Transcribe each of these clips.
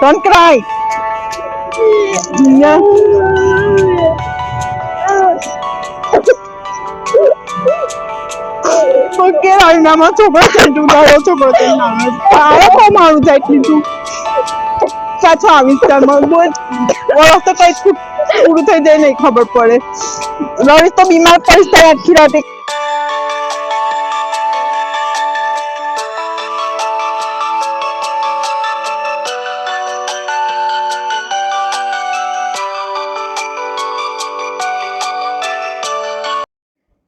Don't cry. Yeah. Okay, I nama sobrang tentu tayo sobrang tenang. Para ko marunong dito. Sa amin sa mga ওরা তো কই পুরো থেকে দেয় নাই খবর পড়ে লরি তো বিমার পরিস্থায় আর খিরাতে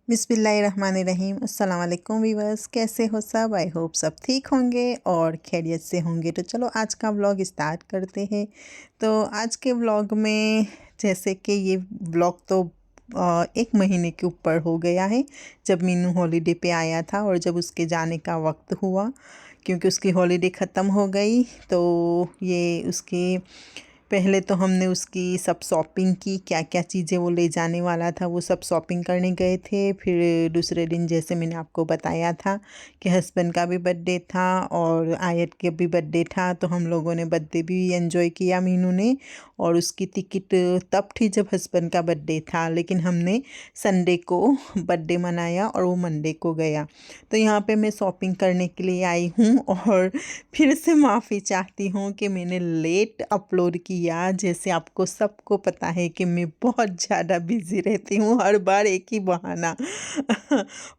बिस्मिल्लाहिर्रहमानिर्रहीम अस्सलाम वालेकुम वीवर्स, कैसे हो सब। आई होप सब ठीक होंगे और खैरियत से होंगे। तो चलो आज का व्लॉग स्टार्ट करते हैं। तो आज के व्लॉग में जैसे कि ये व्लॉग तो 1 महीने के ऊपर हो गया है जब मीनू हॉलीडे पे आया था और जब उसके जाने का वक्त हुआ, क्योंकि उसकी हॉलीडे ख़त्म हो गई। तो ये उसके पहले तो हमने उसकी सब शॉपिंग की, क्या क्या चीज़ें वो ले जाने वाला था वो सब शॉपिंग करने गए थे। फिर दूसरे दिन जैसे मैंने आपको बताया था कि हस्बैंड का भी बर्थडे था और आयत का भी बर्थडे था, तो हम लोगों ने बर्थडे भी एंजॉय किया मीनू ने। और उसकी टिकट तब थी जब हस्बैंड का बर्थडे था, लेकिन हमने संडे को बर्थडे मनाया और वो मंडे को गया। तो यहाँ पे मैं शॉपिंग करने के लिए आई हूँ और फिर से माफ़ी चाहती हूँ कि मैंने लेट अपलोड किया। जैसे आपको सबको पता है कि मैं बहुत ज़्यादा बिज़ी रहती हूँ, हर बार एक ही बहाना।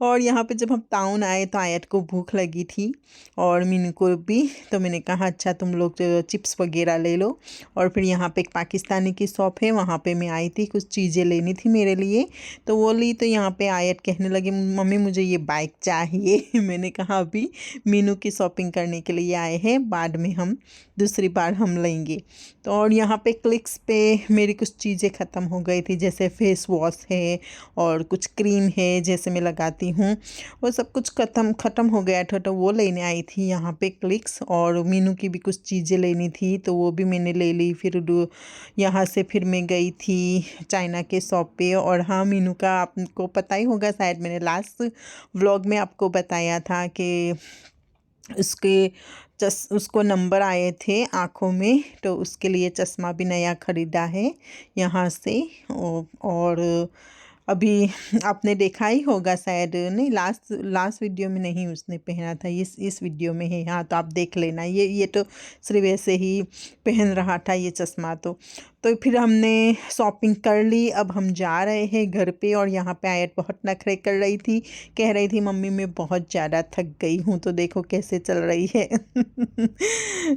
और यहाँ पे जब हम टाउन आए तो आयत को भूख लगी थी और मीनू को भी, तो मैंने कहा अच्छा तुम लोग चिप्स वगैरह ले लो। और फिर यहाँ पे एक पाकिस्तानी की शॉप है, वहाँ पे मैं आई थी, कुछ चीज़ें लेनी थी मेरे लिए, तो वो ली। तो यहाँ पे आयत कहने लगी मम्मी मुझे ये बाइक चाहिए। मैंने कहा अभी मीनू की शॉपिंग करने के लिए आए हैं, बाद में हम दूसरी बार हम लेंगे। तो और यहाँ पे क्लिक्स पे मेरी कुछ चीज़ें ख़त्म हो गई थी, जैसे फेस वॉश है और कुछ क्रीम है जैसे मैं लगाती हूँ, वो सब कुछ ख़त्म हो गया था। तो वो लेने आई थी यहाँ पे क्लिक्स, और मीनू की भी कुछ चीज़ें लेनी थी तो वो भी मैंने ले ली। फिर यहाँ से फिर मैं गई थी चाइना के शॉप पे। और हाँ, मीनू का आपको पता ही होगा, शायद मैंने लास्ट व्लॉग में आपको बताया था कि उसको नंबर आए थे आँखों में, तो उसके लिए चश्मा भी नया ख़रीदा है यहाँ से। और अभी आपने देखा ही होगा शायद, नहीं लास्ट वीडियो में नहीं उसने पहना था, इस वीडियो में है। हाँ, तो आप देख लेना, ये तो सिर्फ ऐसे ही पहन रहा था ये चश्मा। तो फिर हमने शॉपिंग कर ली, अब हम जा रहे हैं घर पे। और यहाँ पे आयत बहुत नखरे कर रही थी, कह रही थी मम्मी मैं बहुत ज़्यादा थक गई हूँ, तो देखो कैसे चल रही है।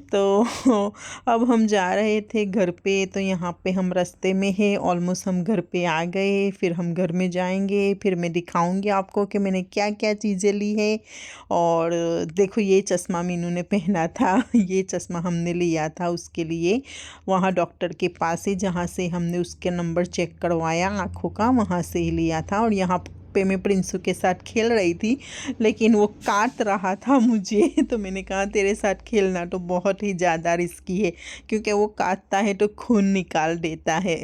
तो अब हम जा रहे थे घर पे, तो यहाँ पे हम रास्ते में हैं, ऑलमोस्ट हम घर पे आ गए। फिर हम घर में जाएंगे, फिर मैं दिखाऊंगी आपको कि मैंने क्या क्या चीज़ें ली है। और देखो ये चश्मा मीनू ने पहना था, ये चश्मा हमने लिया था उसके लिए वहाँ डॉक्टर के पास ही, जहाँ से हमने उसके नंबर चेक करवाया आँखों का, वहाँ से ही लिया था। और यहाँ पे मैं प्रिंसू के साथ खेल रही थी, लेकिन वो काट रहा था मुझे। तो मैंने कहा तेरे साथ खेलना तो बहुत ही ज़्यादा रिस्की है, क्योंकि वो काटता है तो खून निकाल देता है।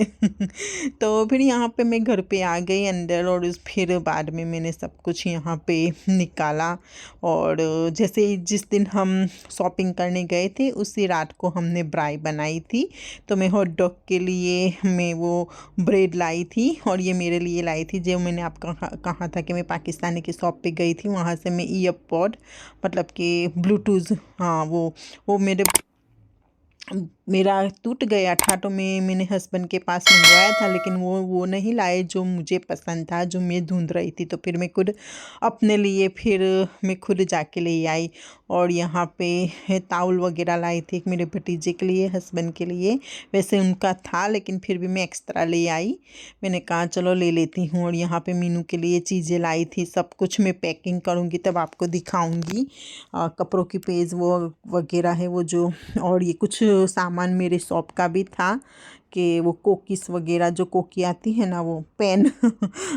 तो फिर यहाँ पे मैं घर पे आ गई अंदर, और फिर बाद में मैंने सब कुछ यहाँ पे निकाला। और जैसे जिस दिन हम शॉपिंग करने गए थे उसी रात को हमने ब्राई बनाई थी। तो मैं हॉट डॉग के लिए मैं वो ब्रेड लाई थी, और ये मेरे लिए लाई थी, जो मैंने आपको कहा था कि मैं पाकिस्तानी की शॉप पे गई थी, वहाँ से मैं ईयरपॉड मतलब कि ब्लूटूथ, हाँ वो मेरा टूट गया था, तो मैंने हस्बैंड के पास मंगवाया था, लेकिन वो नहीं लाए जो मुझे पसंद था, जो मैं ढूंढ रही थी। तो फिर मैं खुद अपने लिए फिर मैं खुद जाके ले आई। और यहाँ पे ताउल वगैरह लाई थी एक मेरे भतीजे के लिए, हस्बैंड के लिए, वैसे उनका था लेकिन फिर भी मैं एक्स्ट्रा ले आई। मैंने कहा चलो ले लेती हूँ। और यहाँ पे मीनू के लिए चीज़ें लाई थी, सब कुछ मैं पैकिंग करूँगी तब आपको दिखाऊँगी। कपड़ों की पेज वो वगैरह है वो जो, और ये कुछ सामान मेरे शॉप का भी था कि वो कोकीस वगैरह, जो कोकी आती है ना वो पेन।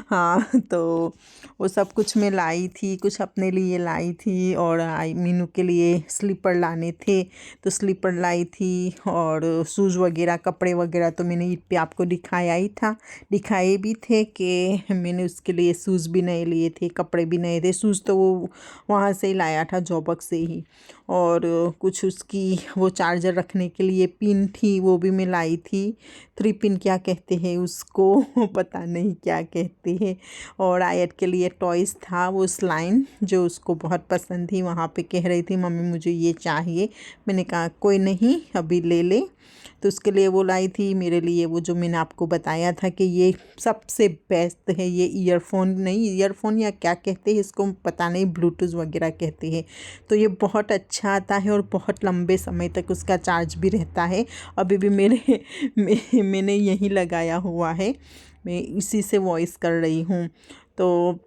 हाँ, तो वो सब कुछ मैं लाई थी, कुछ अपने लिए लाई थी। और मीनू के लिए स्लीपर लाने थे तो स्लीपर लाई थी। और शूज़ वगैरह, कपड़े वगैरह तो मैंने ईद पे आपको दिखाया ही था, दिखाए भी थे कि मैंने उसके लिए शूज़ भी नए लिए थे, कपड़े भी नए थे। शूज़ तो वो वहाँ से ही लाया था, जॉबक से ही। और कुछ उसकी वो चार्जर रखने के लिए पिन थी, वो भी मैं लाई थी। 3 पिन क्या कहते हैं उसको पता नहीं क्या कहते हैं। और आयत के लिए टॉयज़ था, वो स्लाइम जो उसको बहुत पसंद थी। वहाँ पे कह रही थी मम्मी मुझे ये चाहिए। मैंने कहा कोई नहीं अभी ले ले, तो उसके लिए वो लाई थी। मेरे लिए वो जो मैंने आपको बताया था कि ये सबसे बेस्ट है, ये ईयरफोन नहीं, ईयरफोन या क्या कहते हैं इसको पता नहीं, ब्लूटूथ वगैरह कहते हैं। तो ये बहुत अच्छा आता है और बहुत लंबे समय तक उसका चार्ज भी रहता है। अभी भी मैंने यही लगाया हुआ है, मैं इसी से वॉइस कर रही हूँ। तो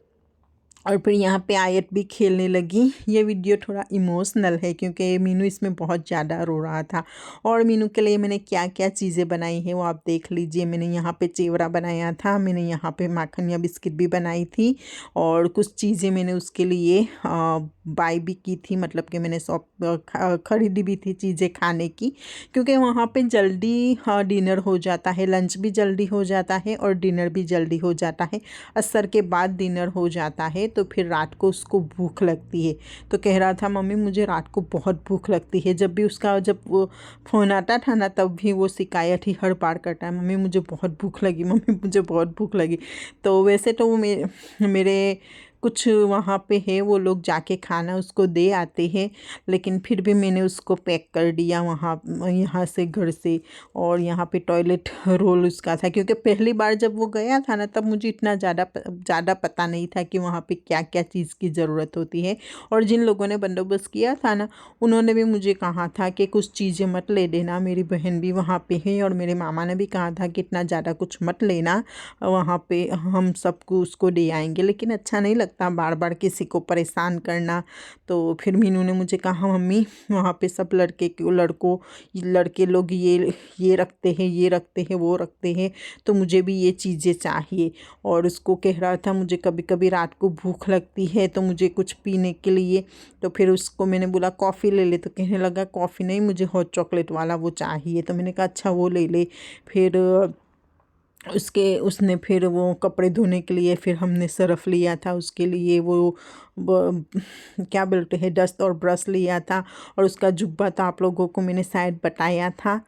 और फिर यहाँ पे आयत भी खेलने लगी। ये वीडियो थोड़ा इमोशनल है क्योंकि मीनू इसमें बहुत ज़्यादा रो रहा था। और मीनू के लिए मैंने क्या क्या चीज़ें बनाई हैं वो आप देख लीजिए। मैंने यहाँ पे चेवरा बनाया था, मैंने यहाँ पे माखन या बिस्किट भी बनाई थी, और कुछ चीज़ें मैंने उसके लिए बाई भी की थी, मतलब कि मैंने खरीदी भी थी चीज़ें खाने की, क्योंकि वहाँ पे जल्दी डिनर हो जाता है, लंच भी जल्दी हो जाता है और डिनर भी जल्दी हो जाता है। असर के बाद डिनर हो जाता है, तो फिर रात को उसको भूख लगती है। तो कह रहा था मम्मी मुझे रात को बहुत भूख लगती है। जब वो फ़ोन आता था ना तब भी वो शिकायत ही हर बार करता है, मम्मी मुझे बहुत भूख लगी, मम्मी मुझे बहुत भूख लगी। तो वैसे तो वो मेरे कुछ वहाँ पे है, वो लोग जाके खाना उसको दे आते हैं, लेकिन फिर भी मैंने उसको पैक कर दिया यहाँ से घर से। और यहाँ पे टॉयलेट रोल उसका था, क्योंकि पहली बार जब वो गया था ना तब मुझे इतना ज़्यादा पता नहीं था कि वहाँ पे क्या क्या चीज़ की ज़रूरत होती है। और जिन लोगों ने बंदोबस्त किया था ना उन्होंने भी मुझे कहा था कि कुछ चीज़ें मत ले देना, मेरी बहन भी वहाँ पे है और मेरे मामा ने भी कहा था कि इतना ज़्यादा कुछ मत लेना, वहाँ पे हम सबको उसको दे आएंगे। लेकिन अच्छा नहीं लगता बार बार किसी को परेशान करना। तो फिर मीनू ने मुझे कहा मम्मी वहाँ पे सब लड़के लोग ये रखते हैं, ये रखते हैं, वो रखते हैं, तो मुझे भी ये चीज़ें चाहिए। और उसको कह रहा था मुझे कभी कभी रात को भूख लगती है तो मुझे कुछ पीने के लिए, तो फिर उसको मैंने बोला कॉफ़ी ले ले, तो कहने लगा कॉफ़ी नहीं मुझे हॉट चॉकलेट वाला वो चाहिए। तो मैंने कहा अच्छा वो ले ले। फिर उसने फिर वो कपड़े धोने के लिए फिर हमने सरफ़ लिया था, उसके लिए वो क्या बोलते हैं डस्ट और ब्रश लिया था। और उसका जुब्बा तो आप लोगों को मैंने शायद बताया था,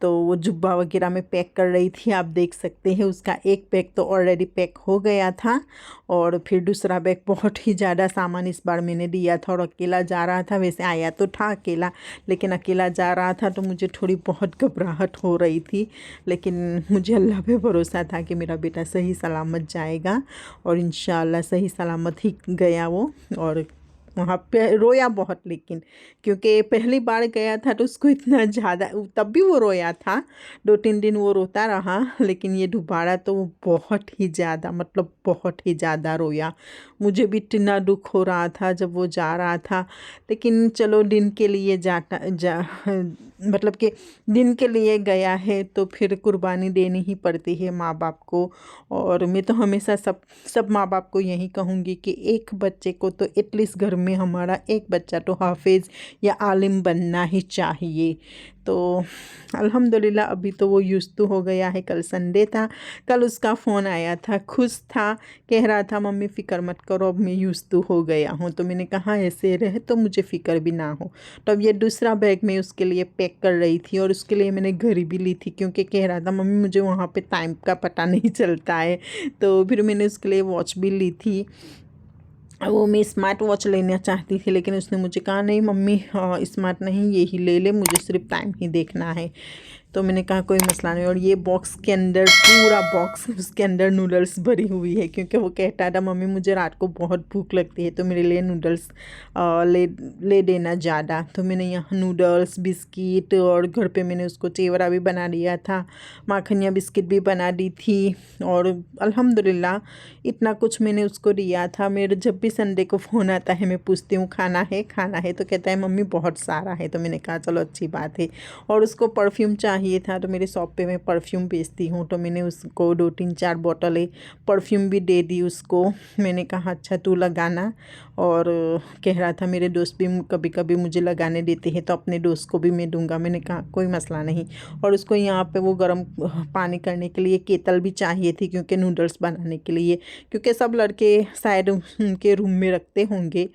तो वो जुब्बा वगैरह में पैक कर रही थी। आप देख सकते हैं उसका एक बैग तो ऑलरेडी पैक हो गया था, और फिर दूसरा बैग बहुत ही ज़्यादा सामान इस बार मैंने दिया था। और अकेला जा रहा था, वैसे आया तो था अकेला, लेकिन अकेला जा रहा था तो मुझे थोड़ी बहुत घबराहट हो रही थी। लेकिन मुझे अल्लाह पे भरोसा था कि मेरा बेटा सही सलामत जाएगा, और इंशाअल्लाह सही सलामत ही गया वो। और वहाँ पे रोया बहुत, लेकिन क्योंकि पहली बार गया था तो उसको इतना ज़्यादा, तब भी वो रोया था, 2-3 दिन वो रोता रहा, लेकिन ये दोबारा तो वो बहुत ही ज़्यादा, मतलब बहुत ही ज़्यादा रोया। मुझे भी इतना दुख हो रहा था जब वो जा रहा था, लेकिन चलो दिन के लिए मतलब कि दिन के लिए गया है तो फिर कुर्बानी देनी ही पड़ती है माँ बाप को। और मैं तो हमेशा सब माँ बाप को यही कहूँगी कि एक बच्चे को तो एटलीस्ट घर में हमारा एक बच्चा तो हाफिज़ या आलिम बनना ही चाहिए। तो अल्हम्दुलिल्लाह अभी तो वो यूज़ हो गया है। कल संडे था, कल उसका फ़ोन आया था, खुश था, कह रहा था मम्मी फ़िक्र मत करो अब मैं यूज़ हो गया हूँ। तो मैंने कहा ऐसे रहे तो मुझे फ़िक्र भी ना हो। तो अब ये दूसरा बैग मैं उसके लिए पैक कर रही थी, और उसके लिए मैंने घड़ी भी ली थी, क्योंकि कह रहा था मम्मी मुझे वहाँ पे टाइम का पता नहीं चलता है। तो फिर मैंने उसके लिए वॉच भी ली थी। वो मैं स्मार्ट वॉच लेना चाहती थी, लेकिन उसने मुझे कहा नहीं मम्मी स्मार्ट नहीं, यही ले ले, मुझे सिर्फ टाइम ही देखना है। तो मैंने कहा कोई मसला नहीं। और ये बॉक्स के अंदर पूरा बॉक्स उसके अंदर नूडल्स भरी हुई है, क्योंकि वो कहता था मम्मी मुझे रात को बहुत भूख लगती है तो मेरे लिए नूडल्स ले देना ज़्यादा। तो मैंने यहाँ नूडल्स, बिस्किट, और घर पे मैंने उसको चेवरा भी बना दिया था, माखनिया बिस्किट भी बना दी थी। और अल्हम्दुलिल्लाह इतना कुछ मैंने उसको दिया था। मेरे जब भी संडे को फ़ोन आता है मैं पूछती हूँ खाना है, तो कहता है मम्मी बहुत सारा है। तो मैंने कहा चलो अच्छी बात है। और उसको परफ्यूम चाहिए था, तो मेरे शॉप पे मैं परफ्यूम बेचती हूँ, तो मैंने उसको 2-3-4 बोतलें परफ्यूम भी दे दी उसको। मैंने कहा अच्छा तू लगाना। और कह रहा था मेरे दोस्त भी कभी कभी मुझे लगाने देते हैं तो अपने दोस्त को भी मैं दूंगा। मैंने कहा कोई मसला नहीं। और उसको यहाँ पे वो गर्म पानी करने के लिए केतल भी चाहिए थी, क्योंकि नूडल्स बनाने के लिए, क्योंकि सब लड़के शायद उनके रूम में रखते होंगे,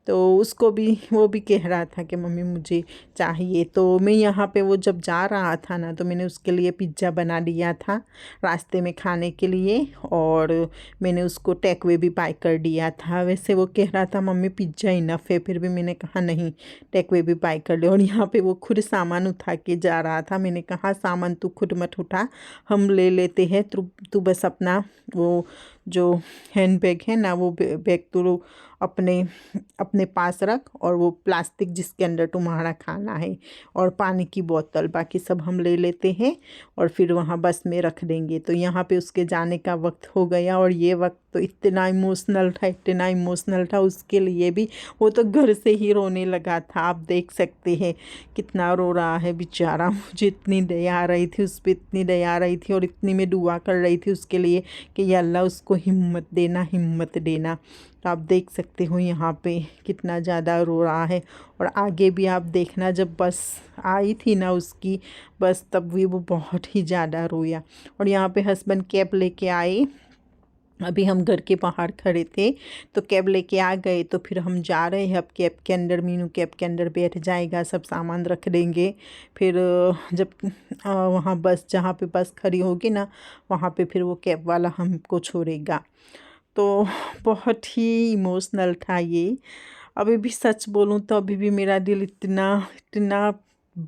तो उसको भी वो भी कह रहा था कि मम्मी मुझे चाहिए। तो मैं यहाँ पे वो जब जा रहा था ना तो मैंने उसके लिए पिज़्ज़ा बना लिया था रास्ते में खाने के लिए, और मैंने उसको टेक वे भी पैक कर दिया था। वैसे वो कह रहा था मम्मी पिज़्ज़ा इनफ है, फिर भी मैंने कहा नहीं टेक वे भी पैक कर ले। और यहाँ पे वो खुद सामान उठा के जा रहा था। मैंने कहा सामान तू खुद मत उठा, हम ले लेते हैं, तू बस अपना वो जो हैंड बैग है ना वो बैग तो अपने अपने पास रख, और वो प्लास्टिक जिसके अंदर तुम्हारा खाना है और पानी की बोतल बाकी सब हम ले लेते हैं और फिर वहाँ बस में रख देंगे। तो यहाँ पे उसके जाने का वक्त हो गया, और ये वक्त तो इतना इमोशनल था, इतना इमोशनल था उसके लिए भी। वो तो घर से ही रोने लगा था, आप देख सकते हैं कितना रो रहा है बेचारा। मुझे इतनी दया आ रही थी उस पर, इतनी दया आ रही थी, और इतनी मैं दुआ कर रही थी उसके लिए कि या अल्लाह उसको हिम्मत देना, हिम्मत देना। तो आप देख सकते हो यहाँ पे कितना ज़्यादा रो रहा है। और आगे भी आप देखना, जब बस आई थी ना उसकी बस, तब भी वो बहुत ही ज़्यादा रोया। और यहाँ पे हस्बैंड कैब लेके आए, अभी हम घर के बाहर खड़े थे तो कैब लेके आ गए। तो फिर हम जा रहे हैं अब कैब के अंदर, मीनू कैब के अंदर बैठ जाएगा, सब सामान रख देंगे। फिर जब वहाँ बस, जहाँ पे बस खड़ी होगी ना वहाँ पे फिर वो कैब वाला हमको छोड़ेगा। तो बहुत ही इमोशनल था ये। अभी भी सच बोलूँ तो अभी भी मेरा दिल इतना इतना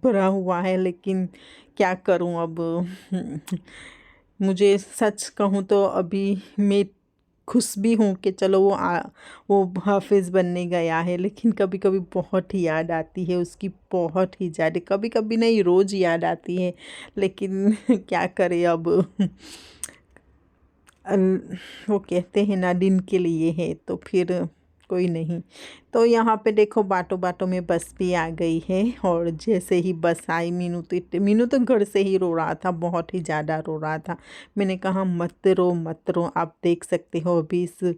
भरा हुआ है, लेकिन क्या करूँ अब। मुझे सच कहूँ तो अभी मैं खुश भी हूँ कि चलो वो हाफिज़ बनने गया है, लेकिन कभी कभी बहुत ही याद आती है उसकी, बहुत ही ज़्यादा। कभी कभी नहीं, रोज़ याद आती है, लेकिन क्या करें अब। वो कहते हैं ना दिन के लिए है, तो फिर कोई नहीं। तो यहाँ पे देखो बातों बातों में बस भी आ गई है, और जैसे ही बस आई मीनू तो घर से ही रो रहा था, बहुत ही ज़्यादा रो रहा था। मैंने कहा मत रो मत रो, आप देख सकते हो अभी इस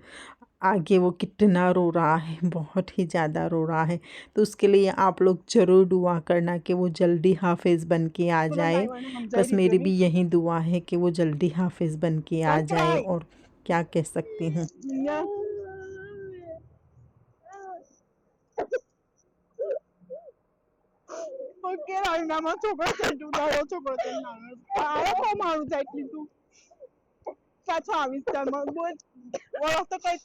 आगे वो कितना रो रहा है, बहुत ही ज़्यादा रो रहा है। तो उसके लिए आप लोग ज़रूर दुआ करना कि वो जल्दी हाफिज़ बन के आ जाए। बस मेरी भी यही दुआ है कि वो जल्दी हाफिज़ बन के आ जाए, और क्या कह सकती हूँ। નામાં છોકરો છે તું તારો છોકરો છે નાનો તારે કો મારું જાય એટલી તું પાછો આવીશ તારમાં બોલ વરસ તો કઈ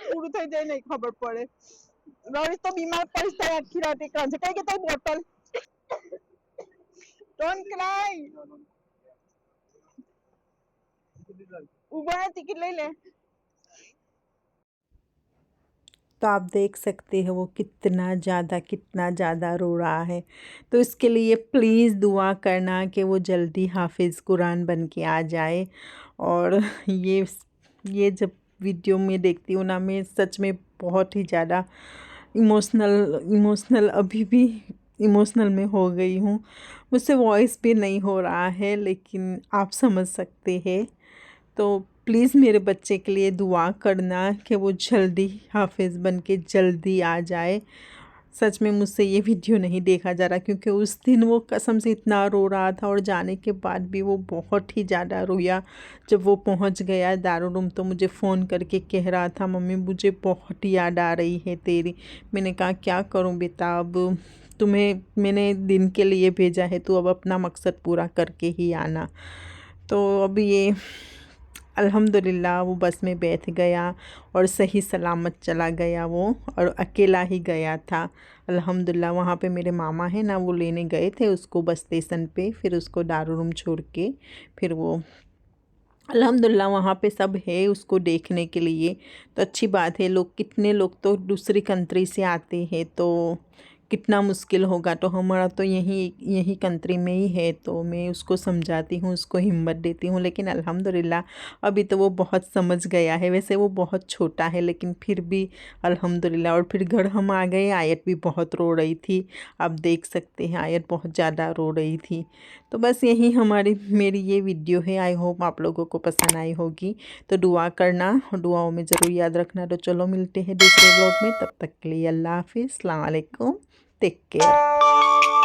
પૂરું થઈ જાય નહીં ખબર પડે રવિશ તો બીમાર પડીશ તારે આખી રાતે કાંજે કઈ કે તારી બોટલ ડોન્ટ ક્રાય ઉભા ટિકિટ લઈ લે। तो आप देख सकते हो वो कितना ज़्यादा रो रहा है। तो इसके लिए प्लीज़ दुआ करना कि वो जल्दी हाफिज़ कुरान बन के आ जाए। और ये जब वीडियो में देखती हूँ ना, मैं सच में बहुत ही ज़्यादा इमोशनल अभी भी इमोशनल में हो गई हूँ। मुझसे वॉइस भी नहीं हो रहा है, लेकिन आप समझ सकते हैं। तो प्लीज़ मेरे बच्चे के लिए दुआ करना कि वो जल्दी हाफिज़ बन के जल्दी आ जाए। सच में मुझसे ये वीडियो नहीं देखा जा रहा, क्योंकि उस दिन वो कसम से इतना रो रहा था, और जाने के बाद भी वो बहुत ही ज़्यादा रोया। जब वो पहुंच गया दारुल तो मुझे फ़ोन करके कह रहा था मम्मी मुझे बहुत याद आ रही है तेरी। मैंने कहा क्या करूं बेटा, अब तुम्हें मैंने दिन के लिए भेजा है, तो अब अपना मकसद पूरा करके ही आना। तो अब ये अल्हम्दुलिल्लाह वो बस में बैठ गया और सही सलामत चला गया वो, और अकेला ही गया था। अल्हम्दुलिल्लाह वहाँ पे मेरे मामा हैं ना, वो लेने गए थे उसको बस स्टेशन पे, फिर उसको दारुल छोड़ के फिर वो अल्हम्दुलिल्लाह वहाँ पे सब है उसको देखने के लिए। तो अच्छी बात है, कितने लोग तो दूसरी कंट्री से आते हैं, तो कितना मुश्किल होगा। तो हमारा तो यही कंट्री में ही है, तो मैं उसको समझाती हूँ, उसको हिम्मत देती हूँ। लेकिन अल्हम्दुलिल्लाह अभी तो वो बहुत समझ गया है। वैसे वो बहुत छोटा है, लेकिन फिर भी अल्हम्दुलिल्लाह। और फिर घर हम आ गए, आयत भी बहुत रो रही थी, आप देख सकते हैं आयत बहुत ज़्यादा रो रही थी। तो बस यही मेरी ये वीडियो है। आई होप आप लोगों को पसंद आई होगी। तो दुआ करना, और दुआओं में ज़रूर याद रखना। तो चलो मिलते हैं दूसरे व्लॉग में, तब तक के लिए अल्लाह हाफिज़, अस्सलाम वालेकुम, टेक केयर।